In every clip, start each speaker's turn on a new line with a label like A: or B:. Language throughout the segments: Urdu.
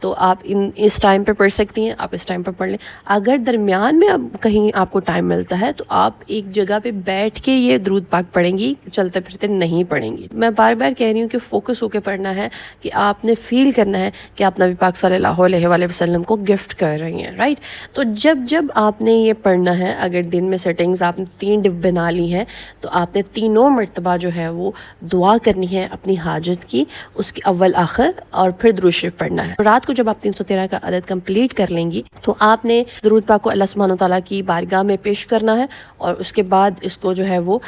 A: تو آپ اس ٹائم پہ پڑھ سکتی ہیں، آپ اس ٹائم پہ پڑھ لیں۔ اگر درمیان میں اب کہیں آپ کو ٹائم ملتا ہے تو آپ ایک جگہ پہ بیٹھ کے یہ درود پاک پڑھیں گی، چلتے پھرتے نہیں پڑھیں گی۔ میں بار بار کہہ رہی ہوں کہ فوکس ہو کے پڑھنا ہے، کہ آپ نے فیل کرنا ہے کہ آپ نبی پاک صلی اللہ علیہ وآلہ وسلم کو گفٹ کر رہی ہیں، رائٹ؟ تو جب آپ نے یہ پڑھنا ہے، اگر دن میں سیٹنگز آپ نے 3 ڈب بنا لی ہیں تو آپ نے تینوں مرتبہ جو ہے وہ دعا کرنی ہے اپنی حاجت کی، اس کی اول آخر، اور پھر درود شریف پڑھنا ہے۔ رات کو جب آپ 313 کا عدد کمپلیٹ کر لیں گی تو آپ نے درود پاک کو اللہ سبحانہ وتعالیٰ کی بارگاہ میں پیش کرنا ہے، اور اس کے بعد اس کو جو ہے وہ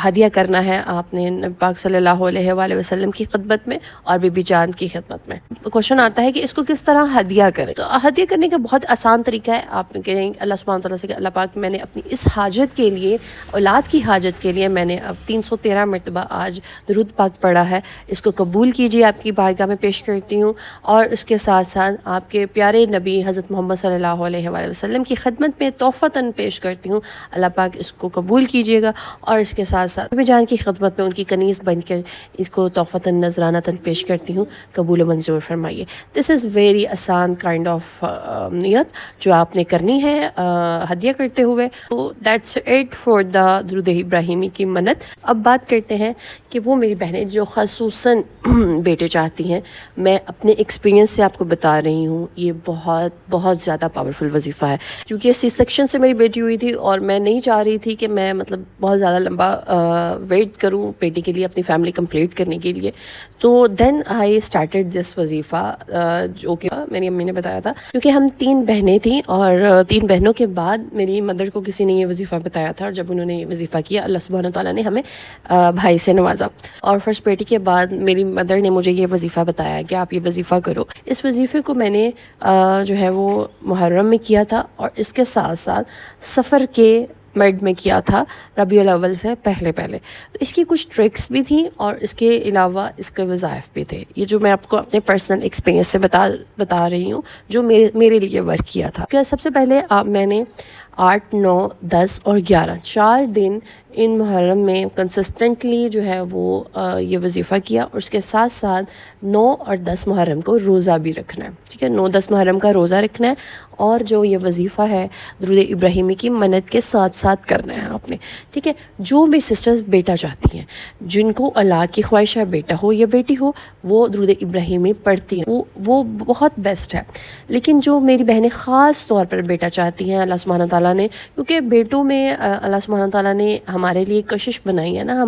A: ہدیہ کرنا ہے آپ نے نبی پاک صلی اللہ علیہ وآلہ وسلم کی خدمت میں اور بی بی جان کی خدمت میں۔ کوشچن آتا ہے کہ اس کو کس طرح ہدیہ کریں، تو ہدیہ کرنے کا بہت آسان طریقہ ہے۔ آپ کہیں اللہ سبحانہ وتعالیٰ سے کہ اللہ پاک میں نے اپنی اس حاجت کے لیے، اولاد کی حاجت کے لیے میں نے اب 313 مرتبہ آج درود پاک پڑھا ہے، اس کو قبول کیجیے، آپ کی بارگاہ میں پیش کرتی ہوں، اور اس کے ساتھ ساتھ آپ کے پیارے نبی حضرت محمد صلی اللہ علیہ وآلہ وسلم کی خدمت میں تحفتاً پیش کرتی ہوں، اللہ پاک اس کو قبول کیجیے گا، اور اس کے ساتھ ساتھ بی جان کی خدمت میں ان کی کنیز بن کر اس کو تحفتاً نذرانتاً پیش کرتی ہوں، قبول و منظور فرمائیے۔ دس از ویری آسان کائنڈ آف نیت جو آپ نے کرنی ہے ہدیہ کرتے ہوئے۔ تو دیٹس اٹ فار دا درود ابراہیمی کی منت۔ اب بات کرتے ہیں کہ وہ میری بہنیں جو خصوصاً بیٹے چاہتی ہیں، میں اپنے ایکسپیرینس سے آپ کو بتا رہی ہوں، یہ بہت بہت زیادہ پاورفل وظیفہ ہے، کیونکہ سی سیکشن سے میری بیٹی ہوئی تھی اور میں نہیں چاہ رہی تھی کہ میں مطلب بہت زیادہ لمبا ویٹ کروں بیٹی کے لیے، اپنی فیملی کمپلیٹ کرنے کے لیے۔ تو دین آئی اسٹارٹیڈ دس وظیفہ، جو کہ میری امی نے بتایا تھا، کیونکہ ہم 3 بہنیں تھیں، اور 3 بہنوں کے بعد میری مدر کو کسی نے یہ وظیفہ بتایا تھا، اور جب انہوں نے یہ وظیفہ کیا اللہ سبحانہ تعالیٰ نے ہمیں بھائی سے نوازا، اور فرسٹ بیٹی کے بعد میری مدر نے مجھے یہ وظیفہ بتایا کہ آپ یہ وظیفہ کرو۔ اس وظیفے کو میں نے جو ہے وہ محرم میں کیا تھا، اور اس کے ساتھ ساتھ سفر کے مڈ میں کیا تھا، ربیع الاول سے پہلے۔ تو اس کی کچھ ٹرکس بھی تھیں، اور اس کے علاوہ اس کے وظائف بھی تھے، یہ جو میں آپ کو اپنے پرسنل ایکسپیرینس سے بتا رہی ہوں، جو میرے لیے ورک کیا تھا۔ کہ سب سے پہلے میں نے 8، 9، 10 اور 11 4 دن ان محرم میں کنسسٹنٹلی جو ہے وہ یہ وظیفہ کیا، اور اس کے ساتھ ساتھ 9 اور 10 محرم کو روزہ بھی رکھنا ہے، ٹھیک ہے، 9، 10 محرم کا روزہ رکھنا ہے، اور جو یہ وظیفہ ہے درود ابراہیمی کی منت کے ساتھ ساتھ کرنا ہے آپ نے، ٹھیک ہے۔ جو میری سسٹرز بیٹا چاہتی ہیں، جن کو اولاد کی خواہش ہے، بیٹا ہو یا بیٹی ہو، وہ درود ابراہیمی پڑھتی ہیں، وہ بہت بیسٹ ہے۔ لیکن جو میری بہنیں خاص طور پر بیٹا چاہتی ہیں، اللہ سبحانہ تعالیٰ نے، کیونکہ بیٹوں میں اللہ سبحانہ تعالیٰ نے ہمارے لیے کشش بنائی ہے نا،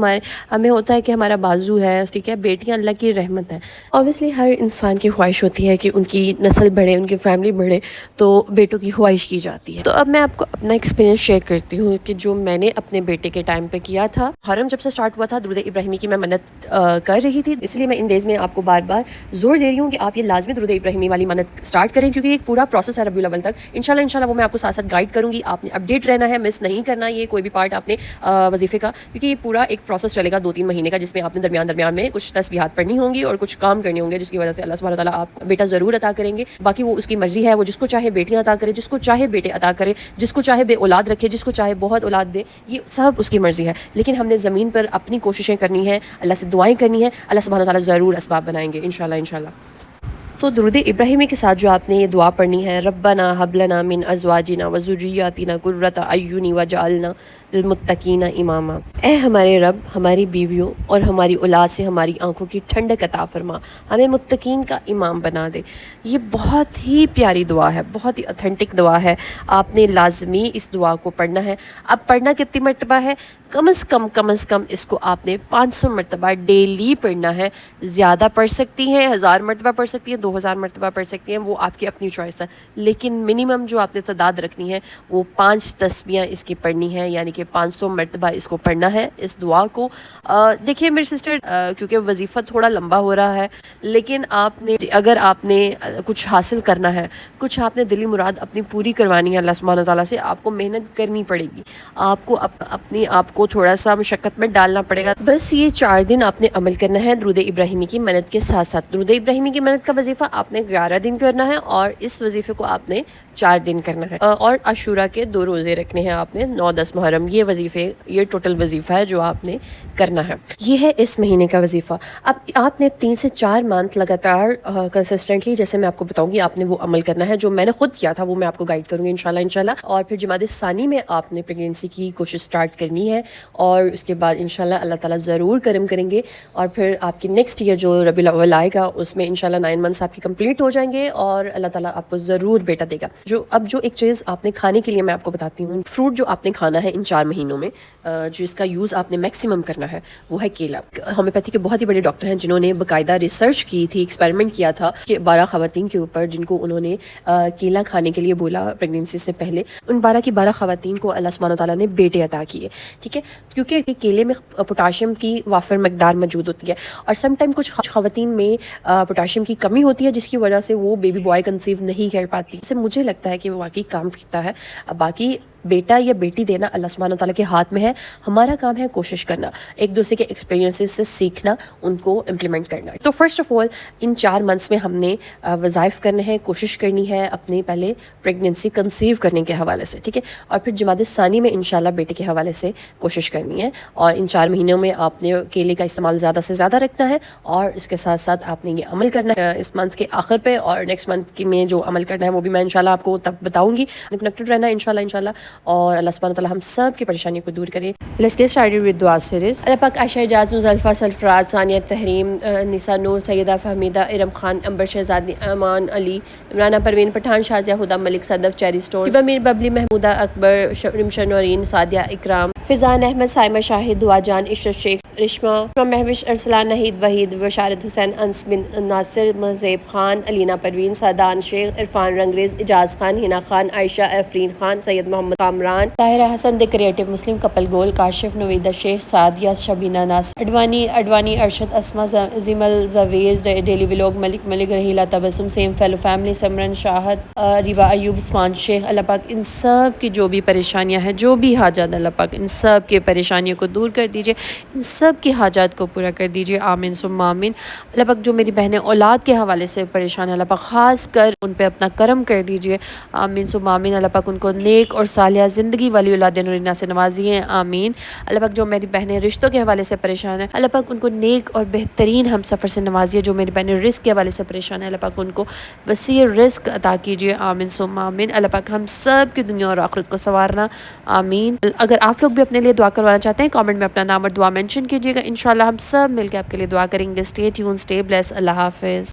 A: ہمیں ہوتا ہے کہ ہمارا بازو ہے، ٹھیک ہے، بیٹیاں اللہ کی رحمت ہے۔ اوبیسلی ہر انسان کی خواہش ہوتی ہے کہ ان کی نسل بڑھے، ان کی فیملی بڑھے، تو بیٹوں کی خواہش کی جاتی ہے۔ تو اب میں آپ کو اپنا ایکسپیرینس شیئر کرتی ہوں کہ جو میں نے اپنے بیٹے کے ٹائم پہ کیا تھا۔ محرم جب سے سٹارٹ ہوا تھا، درود ابراہیمی کی میں منت کر رہی تھی، اس لیے میں ان ڈیز میں آپ کو بار بار زور دے رہی ہوں کہ آپ یہ لازمی درود ابراہیمی والی منت سٹارٹ کریں، کیونکہ ایک پورا پروسیس ہے ربیع الاول تک۔ انشاءاللہ وہ میں آپ کو ساتھ ساتھ گائیڈ کروں گی، آپ نے اپڈیٹ رہنا ہے، مس نہیں کرنا یہ کوئی بھی پارٹ آپ نے وظیفے کا، کیونکہ یہ پورا ایک پروسیس چلے گا 2-3 مہینے کا، جس میں آپ نے درمیان میں کچھ تسبیحات پڑھنی ہوں گی اور کچھ کام کرنے ہوں گے، جس کی وجہ سے اللہ سبحانہ تعالیٰ آپ بیٹا ضرور عطا کریں گے۔ باقی وہ اس کی مرضی ہے، وہ جس کو چاہے بیٹیاں عطا کرے، جس کو چاہے بیٹے عطا کرے، جس کو چاہے بے اولاد رکھے، جس کو چاہے بہت اولاد دے، یہ سب اس کی مرضی ہے۔ لیکن ہم نے زمین پر اپنی کوششیں کرنی ہے، اللہ سے دعائیں کرنی ہے، اللہ سبحانہ تعالیٰ ضرور اسباب بنائیں گے انشاءاللہ۔ تو درود ابراہیمی کے ساتھ جو آپ نے یہ دعا پڑھنی ہے، ربنا ہب لنا من ازواجنا وذریاتنا قرۃ اعین واجعلنا للمتقین اماما۔ اے ہمارے رب، ہماری بیویوں اور ہماری اولاد سے ہماری آنکھوں کی ٹھنڈک عطا فرما، ہمیں متقین کا امام بنا دے۔ یہ بہت ہی پیاری دعا ہے، بہت ہی اتھینٹک دعا ہے، آپ نے لازمی اس دعا کو پڑھنا ہے۔ اب پڑھنا کتنی مرتبہ ہے؟ کم از کم اس کو آپ نے 500 مرتبہ ڈیلی پڑھنا ہے۔ زیادہ پڑھ سکتی ہیں، 1000 مرتبہ پڑھ سکتی ہیں، 2000 مرتبہ پڑھ سکتی ہیں، وہ آپ کی اپنی چوائس ہے، لیکن منیمم جو آپ نے تعداد رکھنی ہے وہ 5 تسبیحیں اس کی پڑھنی ہے، یعنی کہ 500 مرتبہ اس کو پڑھنا ہے، اس دعا کو۔ دیکھیے میری سسٹر، کیونکہ وظیفہ تھوڑا لمبا ہو رہا ہے، لیکن آپ نے اگر آپ نے کچھ حاصل کرنا ہے، کچھ آپ نے دلی مراد اپنی پوری کروانی ہے اللہ سبحانہ تعالیٰ سے، آپ کو محنت کرنی پڑے گی، آپ کو اپنی آپ کو تھوڑا سا مشقت میں ڈالنا پڑے گا۔ بس یہ 4 دن آپ نے عمل کرنا ہے درود ابراہیمی کی منت کے ساتھ ساتھ۔ درود ابراہیمی کی منت کا وظیفہ آپ نے 11 دن کرنا ہے، اور اس وظیفے کو آپ نے 4 دن کرنا ہے، اور عاشورہ کے 2 روزے رکھنے ہیں آپ نے، 9، 10 محرم۔ یہ وظیفے، یہ ٹوٹل وظیفہ ہے جو آپ نے کرنا ہے. یہ ہے اس مہینے کا وظیفہ. اب آپ نے 3 سے 4 منتھ لگاتار کنسسٹنٹلی، جیسے میں آپ کو بتاؤں گی، آپ نے وہ عمل کرنا ہے جو میں نے خود کیا تھا، وہ میں آپ کو گائیڈ کروں گی انشاءاللہ. اور پھر جمادی ثانی میں آپ نے پریگنینسی کی کوشش سٹارٹ کرنی ہے، اور اس کے بعد انشاءاللہ اللہ تعالیٰ ضرور کرم کریں گے. اور پھر آپ کی نیکسٹ ایئر جو ربیع الاول آئے گا، اس میں انشاءاللہ 9 منتھس آپ کی کمپلیٹ ہو جائیں گے، اور اللہ تعالیٰ آپ کو ضرور بیٹا دے گا. جو ایک چیز آپ نے کھانے کے لیے میں آپ کو بتاتی ہوں، فروٹ جو آپ نے کھانا ہے ان 4 مہینوں میں، جو اس کا یوز آپ نے میکسیمم کرنا ہے، وہ ہے کیلا. ہومیوپیتھی کے بہت ہی بڑے ڈاکٹر ہیں جنہوں نے باقاعدہ ریسرچ کی تھی، ایکسپیریمنٹ کیا تھا کہ 12 خواتین کے اوپر جن کو انہوں نے کیلا کھانے کے لیے بولا پریگنینسی سے پہلے، ان 12 کی 12 خواتین کو اللہ سبحانہ وتعالیٰ نے بیٹے عطا کیے. ٹھیک ہے، کیونکہ کیلے میں پوٹاشیم کی وافر مقدار موجود ہوتی ہے، اور سم ٹائم کچھ خواتین میں پوٹاشیم کی کمی ہوتی ہے، جس کی وجہ سے وہ بیبی بوائے کنسیو نہیں کر پاتی. اس سے مجھے لگتا ہے کہ وہ واقعی کام کرتا ہے. باقی بیٹا یا بیٹی دینا اللہ سبحانہ وتعالیٰ کے ہاتھ میں ہے. ہمارا کام ہے کوشش کرنا، ایک دوسرے کے ایکسپیرینسز سے سیکھنا، ان کو امپلیمنٹ کرنا. تو first of all in 4 months میں ہم نے وظائف کرنے ہیں، کوشش کرنی ہے اپنے پہلے پریگنینسی کنسیو کرنے کے حوالے سے. ٹھیک ہے، اور پھر جمادی ثانی میں انشاءاللہ بیٹے کے حوالے سے کوشش کرنی ہے. اور ان 4 مہینوں میں آپ نے کیلے کا استعمال زیادہ سے زیادہ رکھنا ہے، اور اس کے ساتھ ساتھ آپ نے یہ عمل کرنا ہے اس منتھ کے آخر پہ، اور نیکسٹ منتھ میں جو عمل کرنا ہے وہ بھی میں انشاءاللہ آپ کو تب بتاؤں گی. کنیکٹڈ رہنا انشاءاللہ. اور اللہ سبحانہ وتعالیٰ ہم سب کی پریشانیوں کو دور کرے. Let's get started with dua series. اللہ پاک عائشہ اعجاز، مزلفہ سلفراز، ثانیہ تحریم، نساء نور، سیدہ فہمیدہ، ارم خان، امبر شہزادی، امان علی، عمرانہ پروین پٹھان، شازیہ ہدیٰ ملک، صدف چیری اسٹور، ہبہ میر ببلی، محمودہ اکبر، رمشا نورین، سعدیہ اکرام، فضان احمد، سائمہ شاہد، دعا جان، عشرت شیخ، رشمہ مہوش، ارسلان نہید وحید، بشارت حسین، انس بن ناصر، مہذیب خان، علینا پروین، سعدان شیخ، عرفان رنگریز، اجاز خان، ہنا خان، عائشہ افرین خان، سید محمد کامران، طاہرہ حسن، the creative Muslim Kapil goal, Kashif, نویدہ Sheikh, Sadia, Shabina Nasir, Advani Arshad, Asma, زمل زویز، daily vlog, Malik رحیلہ، Tabassum, same fellow family, سمرن، شاہد، ریوا ایوب، عثمان شیخ. اللہ پاک ان سب کی جو بھی پریشانیاں ہیں، جو بھی حاجات، اللہ پاک ان سب کے پریشانیوں کو دور کر دیجئے، ان سب کی حاجات کو پورا کر دیجئے. آمین ثم آمین. اللہ پاک جو میری بہنیں اولاد کے حوالے سے پریشان ہیں، اللہ پاک خاص کر ان پہ اپنا کرم کر دیجئے. آمین ثم آمین. اللہ پاک ان کو نیک اور صالحہ زندگی والی اولاد نورینہ سے نوازیے. آمین. اللہ پاک جو میری بہنیں رشتوں کے حوالے سے پریشان ہیں، اللہ پاک ان کو نیک اور بہترین ہم سفر سے نوازیے. جو میری بہنیں رزق کے حوالے سے پریشان ہیں، اللہ پاک ان کو وسیع رزق عطا کیجیے. آمین ثم آمین. اللہ پاک ہم سب کی دنیا اور آخرت کو سنوارنا. آمین. اگر آپ لوگ بھی اپنے لیے دعا کروانا چاہتے ہیں، کامنٹ میں اپنا نام اور دعا مینشن کیجیے گا. انشاءاللہ ہم سب مل کے آپ کے لیے دعا کریں گے. Stay tune, stay blessed. اللہ حافظ.